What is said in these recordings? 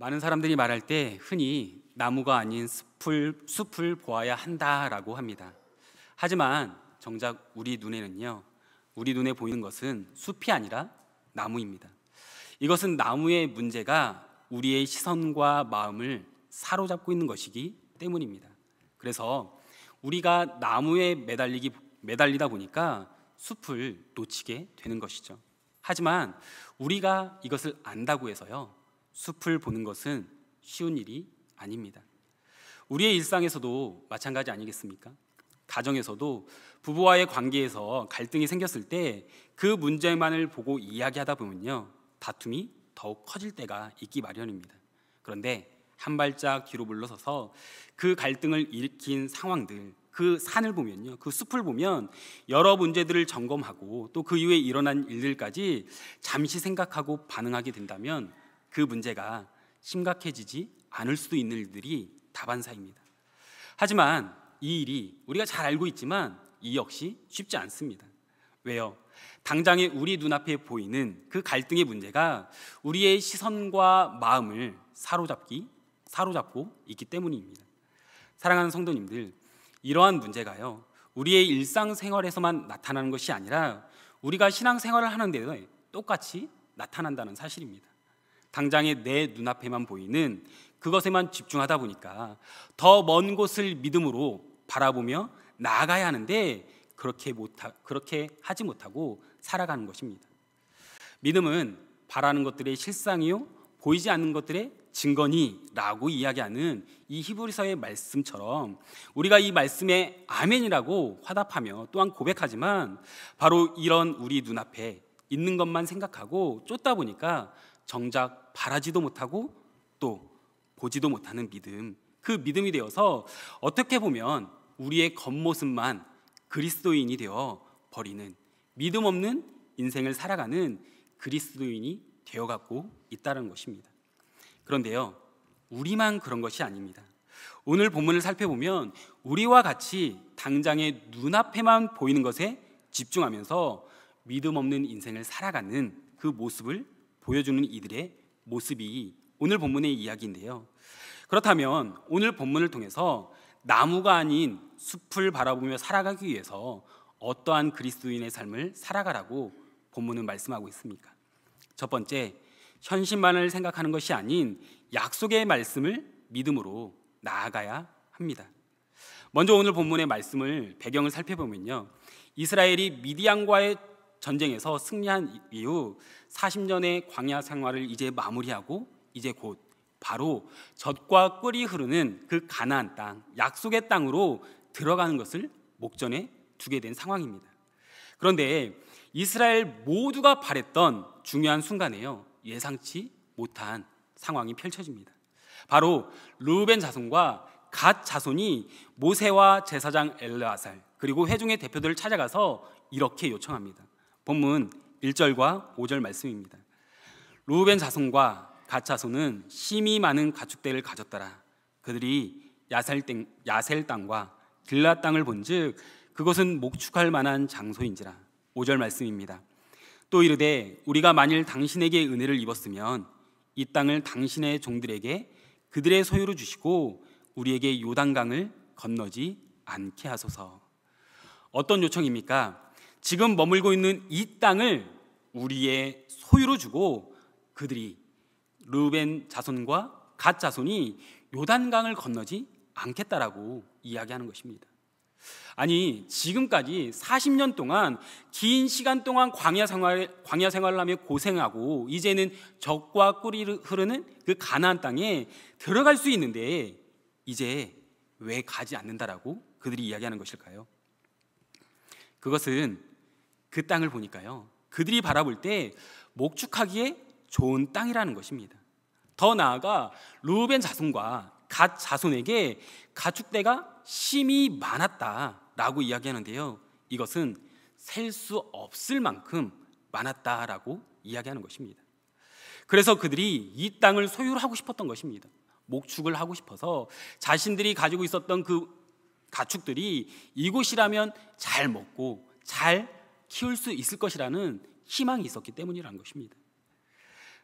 많은 사람들이 말할 때 흔히 나무가 아닌 숲을 보아야 한다라고 합니다. 하지만 정작 우리 눈에 보이는 것은 숲이 아니라 나무입니다. 이것은 나무의 문제가 우리의 시선과 마음을 사로잡고 있는 것이기 때문입니다. 그래서 우리가 나무에 매달리다 보니까 숲을 놓치게 되는 것이죠. 하지만 우리가 이것을 안다고 해서요, 숲을 보는 것은 쉬운 일이 아닙니다. 우리의 일상에서도 마찬가지 아니겠습니까? 가정에서도 부부와의 관계에서 갈등이 생겼을 때 그 문제만을 보고 이야기하다 보면요, 다툼이 더욱 커질 때가 있기 마련입니다. 그런데 한 발짝 뒤로 물러서서 그 갈등을 일으킨 상황들, 그 산을 보면요, 그 숲을 보면 여러 문제들을 점검하고 또 그 이후에 일어난 일들까지 잠시 생각하고 반응하게 된다면 그 문제가 심각해지지 않을 수도 있는 일들이 다반사입니다. 하지만 이 일이 우리가 잘 알고 있지만 이 역시 쉽지 않습니다. 왜요? 당장에 우리 눈앞에 보이는 그 갈등의 문제가 우리의 시선과 마음을 사로잡고 있기 때문입니다. 사랑하는 성도님들, 이러한 문제가요, 우리의 일상생활에서만 나타나는 것이 아니라 우리가 신앙생활을 하는 데도 똑같이 나타난다는 사실입니다. 당장에 내 눈앞에만 보이는 그것에만 집중하다 보니까 더 먼 곳을 믿음으로 바라보며 나아가야 하는데 그렇게 하지 못하고 살아가는 것입니다. 믿음은 바라는 것들의 실상이요, 보이지 않는 것들의 증거니라고 이야기하는 이 히브리서의 말씀처럼 우리가 이 말씀에 아멘이라고 화답하며 또한 고백하지만 바로 이런 우리 눈앞에 있는 것만 생각하고 쫓다 보니까 정작 바라지도 못하고 또 보지도 못하는 믿음, 그 믿음이 되어서 어떻게 보면 우리의 겉모습만 그리스도인이 되어 버리는, 믿음 없는 인생을 살아가는 그리스도인이 되어가고 있다는 것입니다. 그런데요, 우리만 그런 것이 아닙니다. 오늘 본문을 살펴보면 우리와 같이 당장의 눈앞에만 보이는 것에 집중하면서 믿음 없는 인생을 살아가는 그 모습을 보여주는 이들의 모습이 오늘 본문의 이야기인데요. 그렇다면 오늘 본문을 통해서 나무가 아닌 숲을 바라보며 살아가기 위해서 어떠한 그리스도인의 삶을 살아가라고 본문은 말씀하고 있습니까? 첫 번째, 현실만을 생각하는 것이 아닌 약속의 말씀을 믿음으로 나아가야 합니다. 먼저 오늘 본문의 말씀을 배경을 살펴보면요, 이스라엘이 미디안과의 전쟁에서 승리한 이후 40년의 광야 생활을 이제 마무리하고 이제 곧 바로 젖과 꿀이 흐르는 그 가나안 땅, 약속의 땅으로 들어가는 것을 목전에 두게 된 상황입니다. 그런데 이스라엘 모두가 바랬던 중요한 순간에요, 예상치 못한 상황이 펼쳐집니다. 바로 르우벤 자손과 갓 자손이 모세와 제사장 엘르아살 그리고 회중의 대표들을 찾아가서 이렇게 요청합니다. 본문 1절과 5절 말씀입니다. 르우벤 자손과 갓 자손은 심히 많은 가축대를 가졌더라. 그들이 야셀 땅과 길라 땅을 본즉 그것은 목축할 만한 장소인지라. 5절 말씀입니다. 또 이르되 우리가 만일 당신에게 은혜를 입었으면 이 땅을 당신의 종들에게 그들의 소유로 주시고 우리에게 요단강을 건너지 않게 하소서. 어떤 요청입니까? 지금 머물고 있는 이 땅을 우리의 소유로 주고 그들이 르우벤 자손과 갓 자손이 요단강을 건너지 않겠다라고 이야기하는 것입니다. 아니, 지금까지 40년 동안 긴 시간 동안 광야 생활을 하며 고생하고 이제는 젖과 꿀이 흐르는 그 가나안 땅에 들어갈 수 있는데 이제 왜 가지 않는다라고 그들이 이야기하는 것일까요? 그것은 그 땅을 보니까요, 그들이 바라볼 때 목축하기에 좋은 땅이라는 것입니다. 더 나아가 르우벤 자손과 갓 자손에게 가축대가 심히 많았다라고 이야기하는데요, 이것은 셀 수 없을 만큼 많았다라고 이야기하는 것입니다. 그래서 그들이 이 땅을 소유하고 싶었던 것입니다. 목축을 하고 싶어서 자신들이 가지고 있었던 그 가축들이 이곳이라면 잘 먹고 잘 키울 수 있을 것이라는 희망이 있었기 때문이라는 것입니다.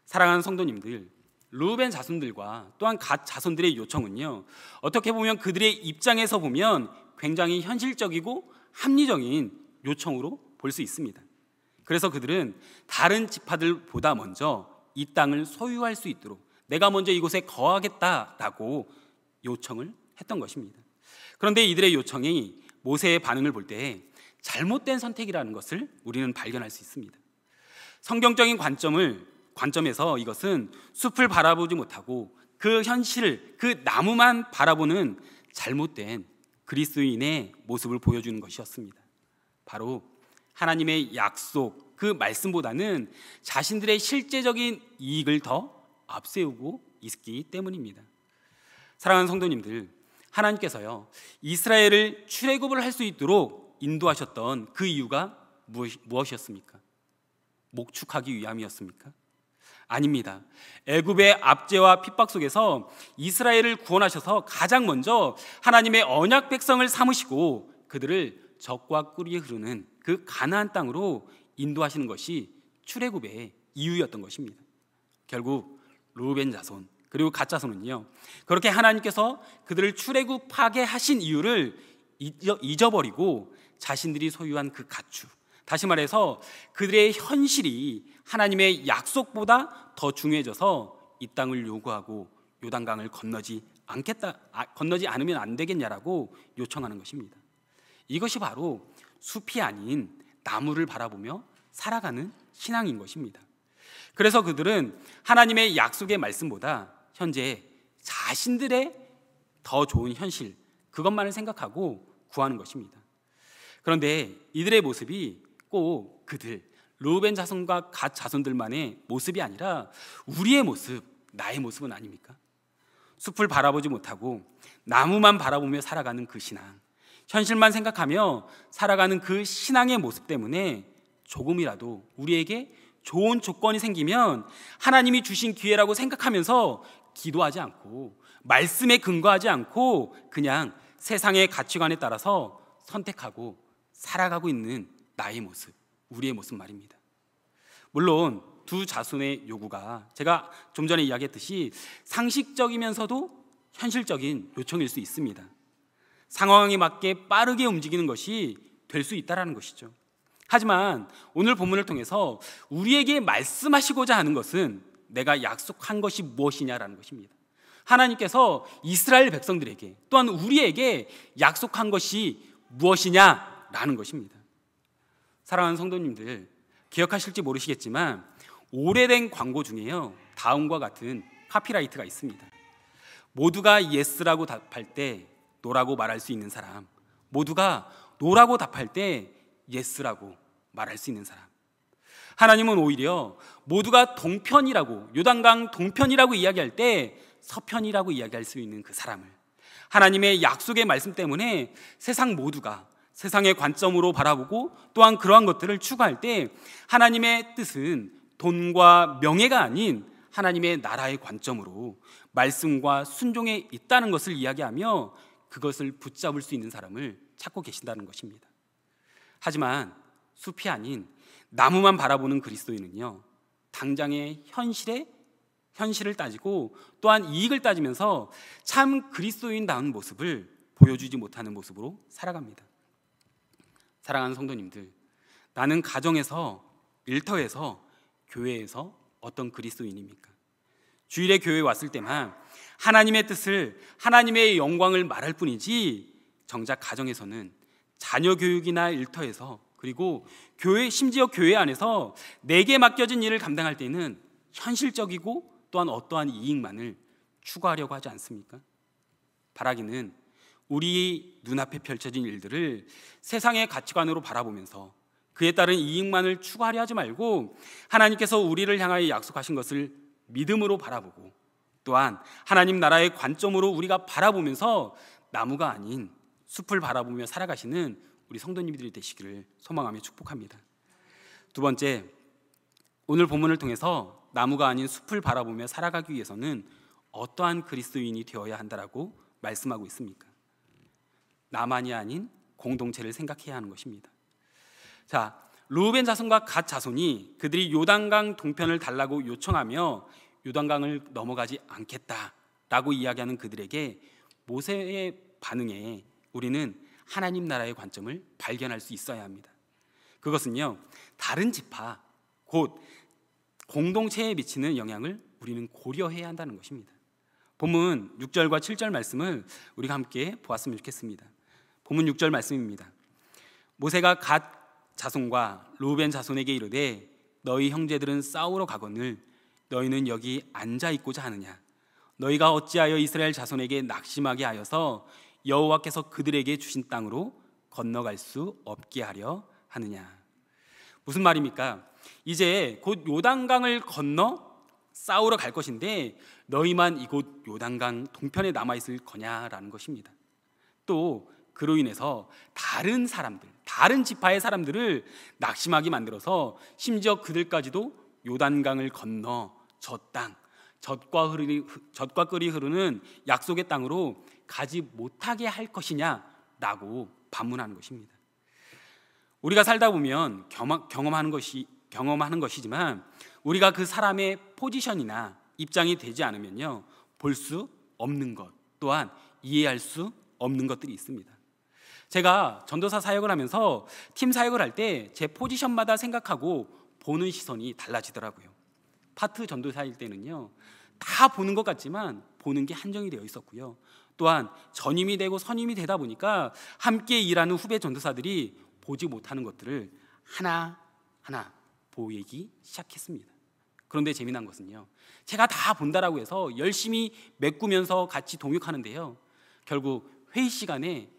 사랑하는 성도님들, 르우벤 자손들과 또한 갓 자손들의 요청은요, 어떻게 보면 그들의 입장에서 보면 굉장히 현실적이고 합리적인 요청으로 볼 수 있습니다. 그래서 그들은 다른 지파들보다 먼저 이 땅을 소유할 수 있도록 내가 먼저 이곳에 거하겠다라고 요청을 했던 것입니다. 그런데 이들의 요청이 모세의 반응을 볼 때 잘못된 선택이라는 것을 우리는 발견할 수 있습니다. 성경적인 관점에서 이것은 숲을 바라보지 못하고 그 현실을, 그 나무만 바라보는 잘못된 그리스도인의 모습을 보여주는 것이었습니다. 바로 하나님의 약속, 그 말씀보다는 자신들의 실제적인 이익을 더 앞세우고 있기 때문입니다. 사랑하는 성도님들, 하나님께서요, 이스라엘을 출애굽을 할 수 있도록 인도하셨던 그 이유가 무엇이었습니까? 목축하기 위함이었습니까? 아닙니다. 애굽의 압제와 핍박 속에서 이스라엘을 구원하셔서 가장 먼저 하나님의 언약 백성을 삼으시고 그들을 적과 꿀이 흐르는 그 가나안 땅으로 인도하시는 것이 출애굽의 이유였던 것입니다. 결국 르우벤 자손 그리고 갓 자손은요, 그렇게 하나님께서 그들을 출애굽하게 하신 이유를 잊어버리고 자신들이 소유한 그 가축, 다시 말해서 그들의 현실이 하나님의 약속보다 더 중요해져서 이 땅을 요구하고 요단강을 건너지 않으면 안 되겠냐라고 요청하는 것입니다. 이것이 바로 숲이 아닌 나무를 바라보며 살아가는 신앙인 것입니다. 그래서 그들은 하나님의 약속의 말씀보다 현재 자신들의 더 좋은 현실, 그것만을 생각하고 구하는 것입니다. 그런데 이들의 모습이 꼭 그들, 르우벤 자손과 갓 자손들만의 모습이 아니라 우리의 모습, 나의 모습은 아닙니까? 숲을 바라보지 못하고 나무만 바라보며 살아가는 그 신앙, 현실만 생각하며 살아가는 그 신앙의 모습 때문에 조금이라도 우리에게 좋은 조건이 생기면 하나님이 주신 기회라고 생각하면서 기도하지 않고 말씀에 근거하지 않고 그냥 세상의 가치관에 따라서 선택하고 살아가고 있는 나의 모습, 우리의 모습 말입니다. 물론 두 자손의 요구가 제가 좀 전에 이야기했듯이 상식적이면서도 현실적인 요청일 수 있습니다. 상황에 맞게 빠르게 움직이는 것이 될 수 있다는 것이죠. 하지만 오늘 본문을 통해서 우리에게 말씀하시고자 하는 것은 내가 약속한 것이 무엇이냐라는 것입니다. 하나님께서 이스라엘 백성들에게 또한 우리에게 약속한 것이 무엇이냐라는 것입니다. 사랑하는 성도님들, 기억하실지 모르시겠지만 오래된 광고 중에요, 다음과 같은 카피라이트가 있습니다. 모두가 예스라고 답할 때 노라고 말할 수 있는 사람, 모두가 노라고 답할 때 예스라고 말할 수 있는 사람. 하나님은 오히려 모두가 동편이라고, 요단강 동편이라고 이야기할 때 서편이라고 이야기할 수 있는 그 사람을, 하나님의 약속의 말씀 때문에 세상 모두가 세상의 관점으로 바라보고 또한 그러한 것들을 추구할 때 하나님의 뜻은 돈과 명예가 아닌 하나님의 나라의 관점으로 말씀과 순종에 있다는 것을 이야기하며 그것을 붙잡을 수 있는 사람을 찾고 계신다는 것입니다. 하지만 숲이 아닌 나무만 바라보는 그리스도인은요, 당장의 현실을 따지고 또한 이익을 따지면서 참 그리스도인다운 모습을 보여주지 못하는 모습으로 살아갑니다. 사랑하는 성도님들, 나는 가정에서, 일터에서, 교회에서 어떤 그리스도인입니까? 주일에 교회에 왔을 때만 하나님의 뜻을, 하나님의 영광을 말할 뿐이지 정작 가정에서는 자녀 교육이나 일터에서, 그리고 교회, 심지어 교회 안에서 내게 맡겨진 일을 감당할 때는 현실적이고 또한 어떠한 이익만을 추구하려고 하지 않습니까? 바라기는 우리 눈앞에 펼쳐진 일들을 세상의 가치관으로 바라보면서 그에 따른 이익만을 추구하려 하지 말고 하나님께서 우리를 향하여 약속하신 것을 믿음으로 바라보고 또한 하나님 나라의 관점으로 우리가 바라보면서 나무가 아닌 숲을 바라보며 살아가시는 우리 성도님들이 되시기를 소망하며 축복합니다. 두 번째, 오늘 본문을 통해서 나무가 아닌 숲을 바라보며 살아가기 위해서는 어떠한 그리스도인이 되어야 한다라고 말씀하고 있습니까? 나만이 아닌 공동체를 생각해야 하는 것입니다. 자, 르우벤 자손과 갓 자손이 그들이 요단강 동편을 달라고 요청하며 요단강을 넘어가지 않겠다라고 이야기하는 그들에게 모세의 반응에 우리는 하나님 나라의 관점을 발견할 수 있어야 합니다. 그것은요, 다른 지파, 곧 공동체에 미치는 영향을 우리는 고려해야 한다는 것입니다. 본문 6절과 7절 말씀을 우리가 함께 보았으면 좋겠습니다. 본문 6절 말씀입니다. 모세가 갓 자손과 루벤 자손에게 이르되 너희 형제들은 싸우러 가거늘 너희는 여기 앉아 있고자 하느냐? 너희가 어찌하여 이스라엘 자손에게 낙심하게 하여서 여호와께서 그들에게 주신 땅으로 건너갈 수 없게 하려 하느냐? 무슨 말입니까? 이제 곧 요단강을 건너 싸우러 갈 것인데 너희만 이곳 요단강 동편에 남아있을 거냐라는 것입니다. 또 그로 인해서 다른 사람들, 다른 지파의 사람들을 낙심하게 만들어서 심지어 그들까지도 요단강을 건너 저 땅, 젖과 꿀이 흐르는 약속의 땅으로 가지 못하게 할 것이냐라고 반문하는 것입니다. 우리가 살다 보면 경험하는 것이지만 우리가 그 사람의 포지션이나 입장이 되지 않으면요, 볼 수 없는 것, 또한 이해할 수 없는 것들이 있습니다. 제가 전도사 사역을 하면서 팀 사역을 할 때 제 포지션마다 생각하고 보는 시선이 달라지더라고요. 파트 전도사일 때는요, 다 보는 것 같지만 보는 게 한정이 되어 있었고요. 또한 전임이 되고 선임이 되다 보니까 함께 일하는 후배 전도사들이 보지 못하는 것들을 하나하나 보이기 시작했습니다. 그런데 재미난 것은요, 제가 다 본다라고 해서 열심히 메꾸면서 같이 동역하는데요, 결국 회의 시간에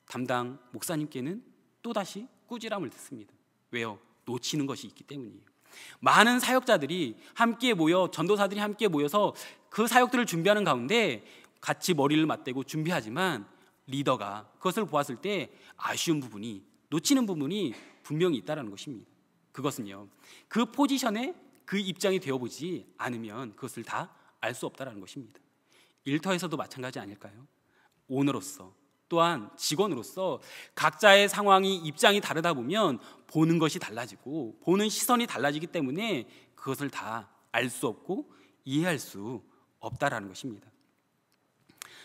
담당 목사님께는 또다시 꾸지람을 듣습니다. 왜요? 놓치는 것이 있기 때문이에요. 많은 사역자들이 함께 모여, 전도사들이 함께 모여서 그 사역들을 준비하는 가운데 같이 머리를 맞대고 준비하지만 리더가 그것을 보았을 때 아쉬운 부분이, 놓치는 부분이 분명히 있다는 것입니다. 그것은요, 그 포지션에 그 입장이 되어보지 않으면 그것을 다 알 수 없다는 것입니다. 일터에서도 마찬가지 아닐까요? 오너로서, 또한 직원으로서 각자의 상황이, 입장이 다르다 보면 보는 것이 달라지고 보는 시선이 달라지기 때문에 그것을 다 알 수 없고 이해할 수 없다라는 것입니다.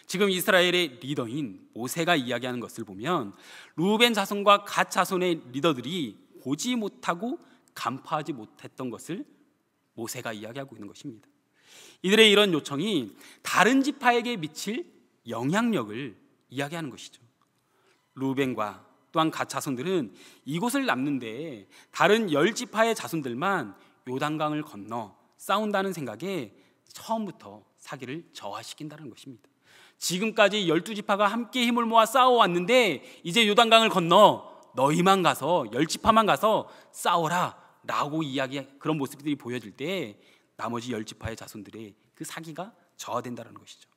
지금 이스라엘의 리더인 모세가 이야기하는 것을 보면 루벤 자손과 갓 자손의 리더들이 보지 못하고 간파하지 못했던 것을 모세가 이야기하고 있는 것입니다. 이들의 이런 요청이 다른 지파에게 미칠 영향력을 이야기하는 것이죠. 루벤과 또한 갓 자손들은 이곳을 남는데 다른 10지파의 자손들만 요단강을 건너 싸운다는 생각에 처음부터 사기를 저하시킨다는 것입니다. 지금까지 12지파가 함께 힘을 모아 싸워왔는데 이제 요단강을 건너 너희만 가서, 10지파만 가서 싸워라 라고 그런 모습들이 보여질 때 나머지 10지파의 자손들의 그 사기가 저하된다는 것이죠.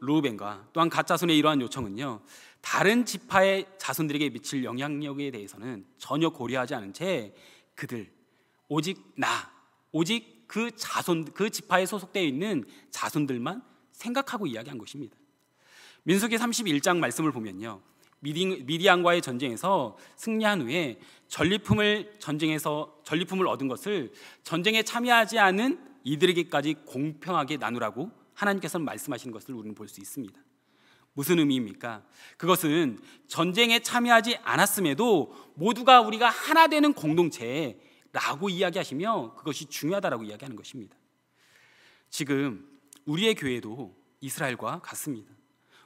루벤과 또한 갓 자손의 이러한 요청은요, 다른 지파의 자손들에게 미칠 영향력에 대해서는 전혀 고려하지 않은 채 그들, 오직 그 지파에 소속되어 있는 자손들만 생각하고 이야기한 것입니다. 민수기 31장 말씀을 보면요, 미디안과의 전쟁에서 승리한 후에 전리품을 얻은 것을 전쟁에 참여하지 않은 이들에게까지 공평하게 나누라고 하나님께서는 말씀하시는 것을 우리는 볼 수 있습니다. 무슨 의미입니까? 그것은 전쟁에 참여하지 않았음에도 모두가 우리가 하나 되는 공동체라고 이야기하시며 그것이 중요하다라고 이야기하는 것입니다. 지금 우리의 교회도 이스라엘과 같습니다.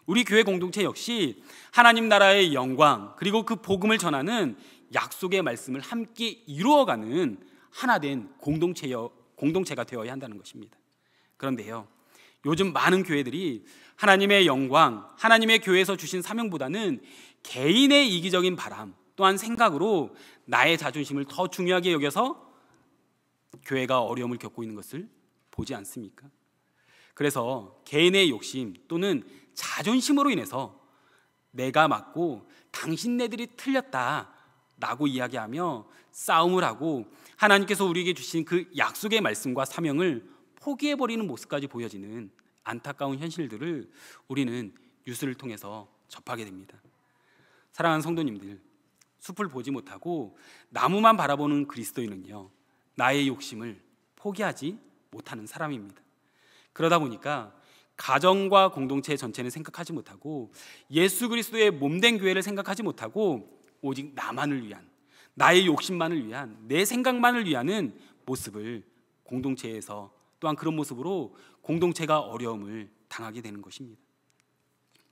우리 교회 공동체 역시 하나님 나라의 영광, 그리고 그 복음을 전하는 약속의 말씀을 함께 이루어가는 하나된 공동체가 되어야 한다는 것입니다. 그런데요, 요즘 많은 교회들이 하나님의 영광, 하나님의 교회에서 주신 사명보다는 개인의 이기적인 바람, 또한 생각으로 나의 자존심을 더 중요하게 여겨서 교회가 어려움을 겪고 있는 것을 보지 않습니까? 그래서 개인의 욕심 또는 자존심으로 인해서 내가 맞고 당신네들이 틀렸다라고 이야기하며 싸움을 하고 하나님께서 우리에게 주신 그 약속의 말씀과 사명을 포기해버리는 모습까지 보여지는 안타까운 현실들을 우리는 뉴스를 통해서 접하게 됩니다. 사랑하는 성도님들, 숲을 보지 못하고 나무만 바라보는 그리스도인은요, 나의 욕심을 포기하지 못하는 사람입니다. 그러다 보니까 가정과 공동체 전체는 생각하지 못하고 예수 그리스도의 몸된 교회를 생각하지 못하고 오직 나만을 위한, 나의 욕심만을 위한, 내 생각만을 위하는 모습을 공동체에서, 또한 그런 모습으로 공동체가 어려움을 당하게 되는 것입니다.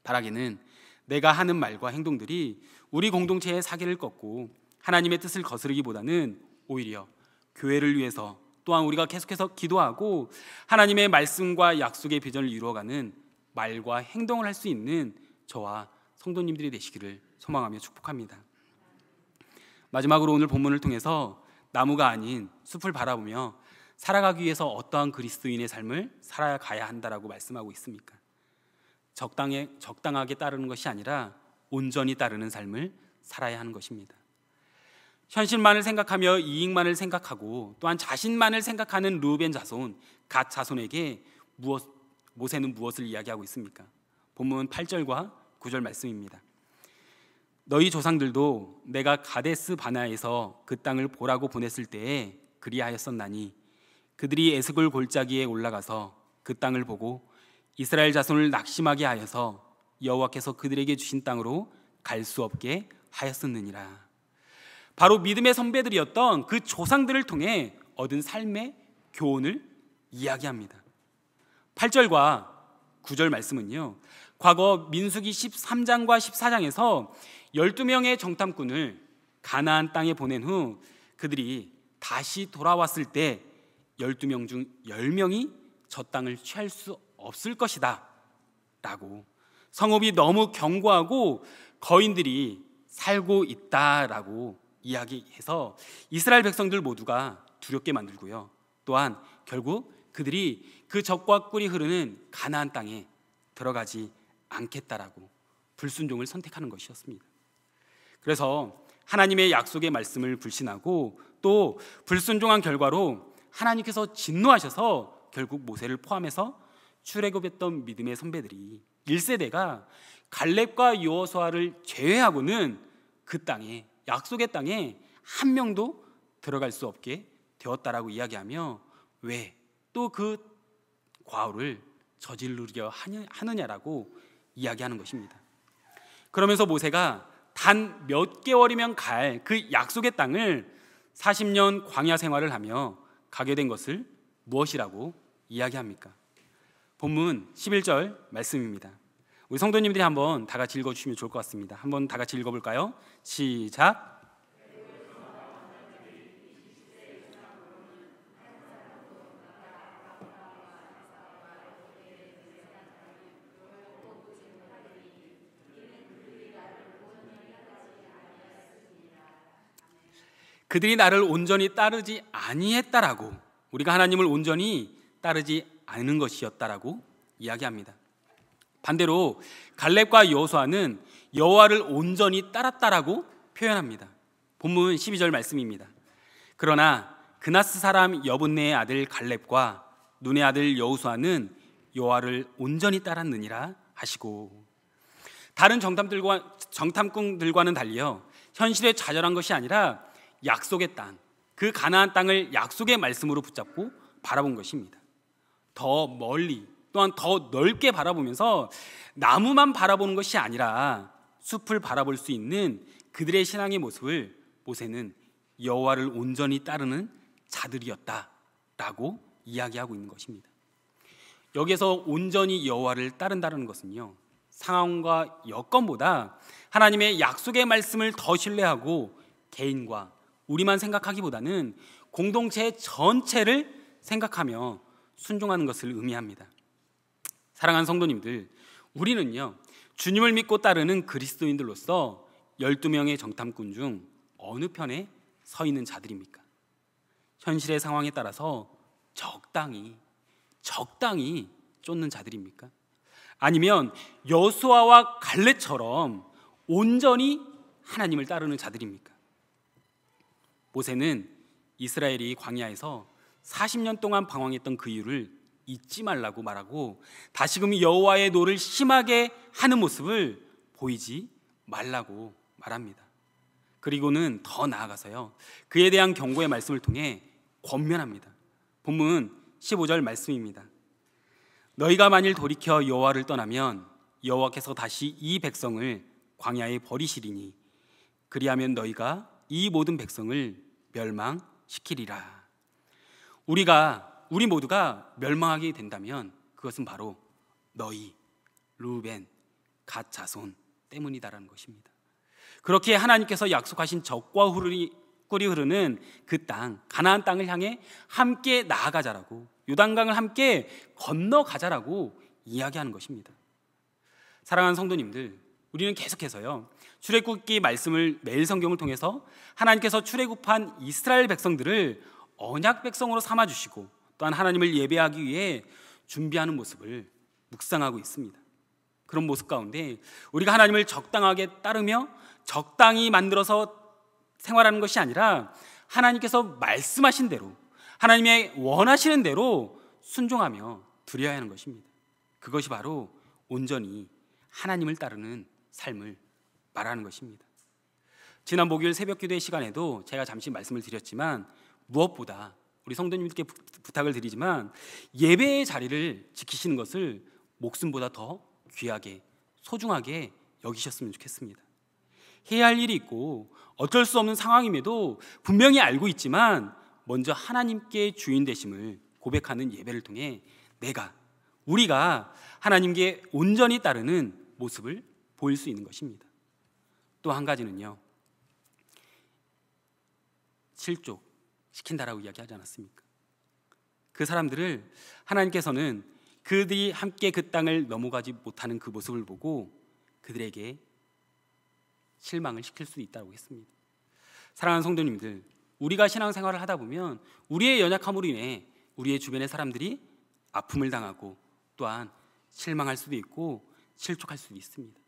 바라기는 내가 하는 말과 행동들이 우리 공동체의 사기를 꺾고 하나님의 뜻을 거스르기보다는 오히려 교회를 위해서, 또한 우리가 계속해서 기도하고 하나님의 말씀과 약속의 비전을 이루어가는 말과 행동을 할 수 있는 저와 성도님들이 되시기를 소망하며 축복합니다. 마지막으로 오늘 본문을 통해서 나무가 아닌 숲을 바라보며 살아가기 위해서 어떠한 그리스도인의 삶을 살아가야 한다라고 말씀하고 있습니까? 적당하게 따르는 것이 아니라 온전히 따르는 삶을 살아야 하는 것입니다. 현실만을 생각하며 이익만을 생각하고 또한 자신만을 생각하는 르우벤 자손, 갓 자손에게 모세는 무엇을 이야기하고 있습니까? 본문 8절과 9절 말씀입니다. 너희 조상들도 내가 가데스 바네아에서 그 땅을 보라고 보냈을 때에 그리하였었나니 그들이 에스골 골짜기에 올라가서 그 땅을 보고 이스라엘 자손을 낙심하게 하여서 여호와께서 그들에게 주신 땅으로 갈 수 없게 하였었느니라. 바로 믿음의 선배들이었던 그 조상들을 통해 얻은 삶의 교훈을 이야기합니다. 8절과 9절 말씀은요, 과거 민수기 13장과 14장에서 12명의 정탐꾼을 가나안 땅에 보낸 후 그들이 다시 돌아왔을 때 12명 중 10명이 저 땅을 취할 수 없을 것이다 라고, 성읍이 너무 견고하고 거인들이 살고 있다라고 이야기해서 이스라엘 백성들 모두가 두렵게 만들고요, 또한 결국 그들이 그 적과 꿀이 흐르는 가나안 땅에 들어가지 않겠다라고 불순종을 선택하는 것이었습니다. 그래서 하나님의 약속의 말씀을 불신하고 또 불순종한 결과로 하나님께서 진노하셔서 결국 모세를 포함해서 출애굽했던 믿음의 선배들이 1세대가 갈렙과 여호수아를 제외하고는 그 땅에, 약속의 땅에 한 명도 들어갈 수 없게 되었다라고 이야기하며 왜 또 그 과오를 저지르려 하느냐라고 이야기하는 것입니다. 그러면서 모세가 단 몇 개월이면 갈 그 약속의 땅을 40년 광야 생활을 하며 가게 된 것을 무엇이라고 이야기합니까? 본문 11절 말씀입니다. 우리 성도님들이 한번 다 같이 읽어주시면 좋을 것 같습니다. 한번 다 같이 읽어볼까요? 시작. 그들이 나를 온전히 따르지 아니했다라고, 우리가 하나님을 온전히 따르지 않은 것이었다라고 이야기합니다. 반대로 갈렙과 여호수아는 여호와를 온전히 따랐다라고 표현합니다. 본문 12절 말씀입니다. 그러나 그나스 사람 여분네의 아들 갈렙과 눈의 아들 여호수아는 여호와를 온전히 따랐느니라 하시고, 다른 정탐꾼들과는 달리요, 현실에 좌절한 것이 아니라 약속의 땅, 그 가나안 땅을 약속의 말씀으로 붙잡고 바라본 것입니다. 더 멀리, 또한 더 넓게 바라보면서 나무만 바라보는 것이 아니라 숲을 바라볼 수 있는 그들의 신앙의 모습을 모세는 여호와를 온전히 따르는 자들이었다라고 이야기하고 있는 것입니다. 여기에서 온전히 여호와를 따른다는 것은요, 상황과 여건보다 하나님의 약속의 말씀을 더 신뢰하고 개인과 우리만 생각하기보다는 공동체 전체를 생각하며 순종하는 것을 의미합니다. 사랑하는 성도님들, 우리는요, 주님을 믿고 따르는 그리스도인들로서 12명의 정탐꾼 중 어느 편에 서 있는 자들입니까? 현실의 상황에 따라서 적당히 쫓는 자들입니까? 아니면 여호수아와 갈렙처럼 온전히 하나님을 따르는 자들입니까? 모세는 이스라엘이 광야에서 40년 동안 방황했던 그 이유를 잊지 말라고 말하고 다시금 여호와의 노를 심하게 하는 모습을 보이지 말라고 말합니다. 그리고는 더 나아가서요, 그에 대한 경고의 말씀을 통해 권면합니다. 본문 15절 말씀입니다. 너희가 만일 돌이켜 여호와를 떠나면 여호와께서 다시 이 백성을 광야에 버리시리니 그리하면 너희가 이 모든 백성을 멸망시키리라. 우리 모두가 멸망하게 된다면 그것은 바로 너희, 르우벤, 갓 자손 때문이다라는 것입니다. 그렇게 하나님께서 약속하신 적과 꿀이 흐르는 그 땅, 가나안 땅을 향해 함께 나아가자라고, 요단강을 함께 건너가자라고 이야기하는 것입니다. 사랑하는 성도님들, 우리는 계속해서요 출애굽기 말씀을 매일 성경을 통해서 하나님께서 출애굽한 이스라엘 백성들을 언약 백성으로 삼아주시고 또한 하나님을 예배하기 위해 준비하는 모습을 묵상하고 있습니다. 그런 모습 가운데 우리가 하나님을 적당하게 따르며 적당히 만들어서 생활하는 것이 아니라 하나님께서 말씀하신 대로, 하나님의 원하시는 대로 순종하며 드려야 하는 것입니다. 그것이 바로 온전히 하나님을 따르는 삶을 말하는 것입니다. 지난 목요일 새벽기도의 시간에도 제가 잠시 말씀을 드렸지만, 무엇보다 우리 성도님들께 부탁을 드리지만 예배의 자리를 지키시는 것을 목숨보다 더 귀하게, 소중하게 여기셨으면 좋겠습니다. 해야 할 일이 있고 어쩔 수 없는 상황임에도 분명히 알고 있지만 먼저 하나님께 주인 되심을 고백하는 예배를 통해 우리가 하나님께 온전히 따르는 모습을 보일 수 있는 것입니다. 또 한 가지는요, 실족시킨다라고 이야기하지 않았습니까? 그 사람들을 하나님께서는 그들이 함께 그 땅을 넘어가지 못하는 그 모습을 보고 그들에게 실망을 시킬 수 있다고 했습니다. 사랑하는 성도님들, 우리가 신앙생활을 하다 보면 우리의 연약함으로 인해 우리의 주변의 사람들이 아픔을 당하고 또한 실망할 수도 있고 실족할 수도 있습니다.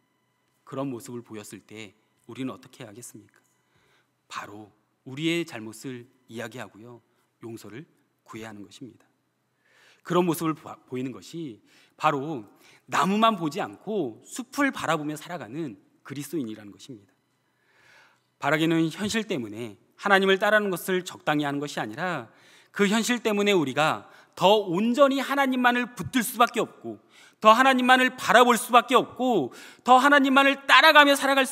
그런 모습을 보였을 때 우리는 어떻게 해야겠습니까? 바로 우리의 잘못을 이야기하고요, 용서를 구해야 하는 것입니다. 그런 모습을 보이는 것이 바로 나무만 보지 않고 숲을 바라보며 살아가는 그리스도인이라는 것입니다. 바라기는 현실 때문에 하나님을 따르는 것을 적당히 하는 것이 아니라 그 현실 때문에 우리가 더 온전히 하나님만을 붙들 수밖에 없고, 더 하나님만을 바라볼 수밖에 없고, 더 하나님만을 따라가며 살아갈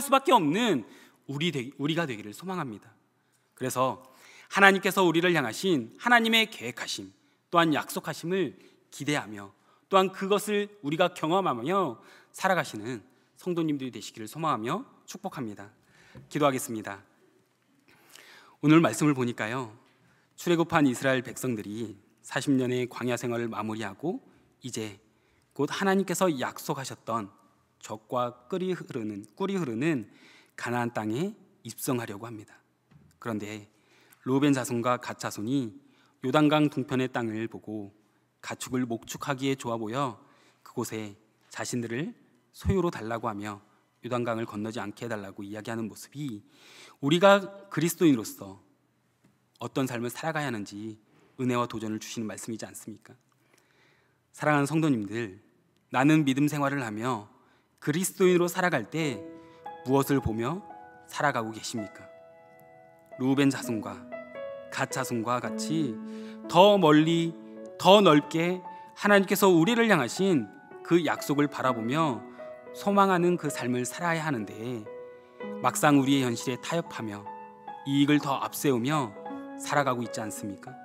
수밖에 없는 우리가 되기를 소망합니다. 그래서 하나님께서 우리를 향하신 하나님의 계획하심 또한 약속하심을 기대하며 또한 그것을 우리가 경험하며 살아가시는 성도님들이 되시기를 소망하며 축복합니다. 기도하겠습니다. 오늘 말씀을 보니까요, 출애굽한 이스라엘 백성들이 40년의 광야 생활을 마무리하고 이제 곧 하나님께서 약속하셨던 적과 꿀이 흐르는 가나안 땅에 입성하려고 합니다. 그런데 르우벤 자손과 갓 자손이 요단강 동편의 땅을 보고 가축을 목축하기에 좋아 보여 그곳에 자신들을 소유로 달라고 하며 요단강을 건너지 않게 해달라고 이야기하는 모습이 우리가 그리스도인으로서 어떤 삶을 살아가야 하는지 은혜와 도전을 주시는 말씀이지 않습니까? 사랑하는 성도님들, 나는 믿음 생활을 하며 그리스도인으로 살아갈 때 무엇을 보며 살아가고 계십니까? 르우벤 자손과 갓 자손과 같이 더 멀리 더 넓게 하나님께서 우리를 향하신 그 약속을 바라보며 소망하는 그 삶을 살아야 하는데 막상 우리의 현실에 타협하며 이익을 더 앞세우며 살아가고 있지 않습니까?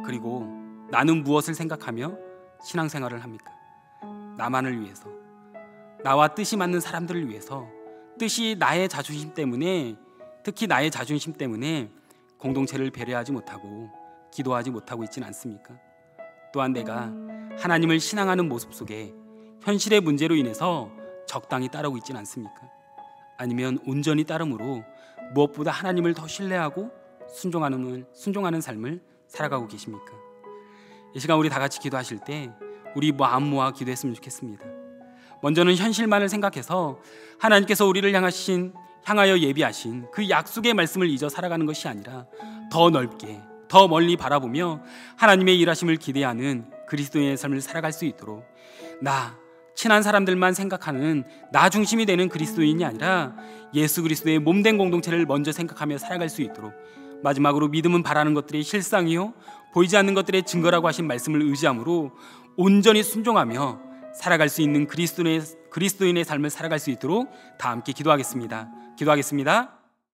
그리고 나는 무엇을 생각하며 신앙생활을 합니까? 나만을 위해서, 나와 뜻이 맞는 사람들을 위해서, 뜻이 나의 자존심 때문에, 특히 나의 자존심 때문에 공동체를 배려하지 못하고 기도하지 못하고 있지는 않습니까? 또한 내가 하나님을 신앙하는 모습 속에 현실의 문제로 인해서 적당히 따르고 있지는 않습니까? 아니면 온전히 따름으로 무엇보다 하나님을 더 신뢰하고 순종하는 삶을 살아가고 계십니까? 이 시간 우리 다 같이 기도하실 때 우리 마음 모아 기도했으면 좋겠습니다. 먼저는 현실만을 생각해서 하나님께서 우리를 향하여 예비하신 그 약속의 말씀을 잊어 살아가는 것이 아니라 더 넓게, 더 멀리 바라보며 하나님의 일하심을 기대하는 그리스도인의 삶을 살아갈 수 있도록, 친한 사람들만 생각하는 나 중심이 되는 그리스도인이 아니라 예수 그리스도의 몸된 공동체를 먼저 생각하며 살아갈 수 있도록, 마지막으로 믿음은 바라는 것들이 실상이요 보이지 않는 것들의 증거라고 하신 말씀을 의지함으로 온전히 순종하며 살아갈 수 있는 그리스도인의 삶을 살아갈 수 있도록 다 함께 기도하겠습니다.